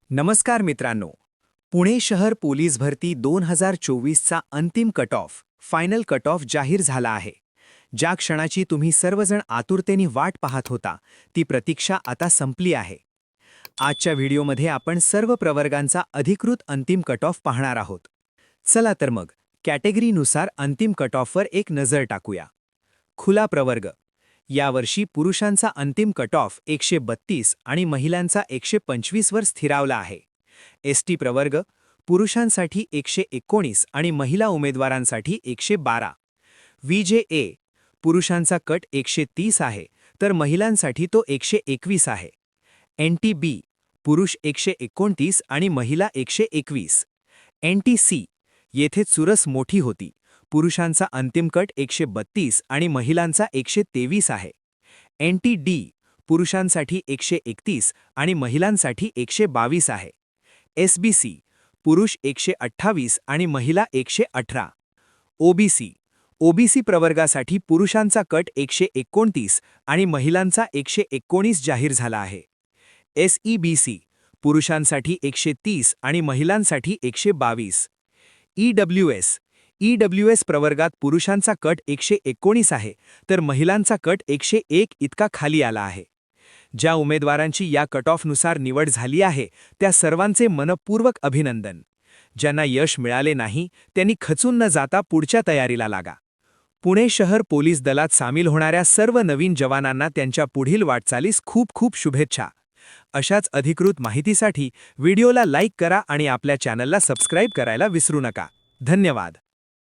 नमस्कार मित्रांनो. पुणे शहर पोलीस भरती 2024चा अंतिम cut off final cut off जाहीर झाला आहे. ज्या क्षणाची तुम्ही सर्वजण आतुरतेने वाट पाहत होता ती प्रतीक्षा आता संपली आहे. आजच्या व्हिडिओमध्ये आपण सर्व प्रवर्गांचा अधिकृत अंतिम कट ऑफ पाहणार आहोत. चला तर मग कॅटेगरीनुसार अंतिम कट ऑफवर एक नजर टाकूया. खुला प्रवर्ग. यावर्षी पुरुषांचा अंतिम कट ऑफ 132 आणि महिलांचा 125 वर स्थिरावला आहे. एसटी प्रवर्ग. पुरुषांसाठी 119 आणि महिला उमेदवारांसाठी 112. व्हीजे-ए. पुरुषांचा कट 130 आहे तर महिलांसाठी तो 121 आहे. एन-टी-बी. पुरुष 129 आणि महिला 121. एन-टी-सी. येथे चुरस मोठी होती. पुरुषांचा अंतिम कट 132 आणि महिलांचा 123 आहे. एन-टी-डी. पुरुषांसाठी 131 आणि महिलांसाठी 122 आहे. एस-बी-सी. पुरुष 128 आणि महिला 118. ओ-बी-सी. ओ-बी-सी प्रवर्गासाठी पुरुषांचा कट 129 आणि महिलांचा 119 जाहीर झाला आहे. एस-ई-बी-सी. पुरुषांसाठी 130 आणि महिलांसाठी 122. ई-डब्ल्यू-एस. ई-डब्ल्यू-एस प्रवर्गात पुरुषांचा कट 119 आहे तर महिलांचा कट 101 इतका खाली आला आहे. ज्या उमेदवारांची या कट ऑफनुसार निवड झाली आहे त्या सर्वांचे मनपूर्वक अभिनंदन. ज्यांना यश मिळाले नाही त्यांनी खचून न जाता पुढच्या तयारीला लागा. पुणे शहर पोलीस दलात सामील होणाऱ्या सर्व नवीन जवानांना त्यांच्या पुढील वाटचालीस खूप खूप शुभेच्छा. अशाच अधिकृत माहितीसाठी व्हिडिओला लाईक करा आणि आपल्या चॅनलला सबस्क्राईब करायला विसरू नका. धन्यवाद.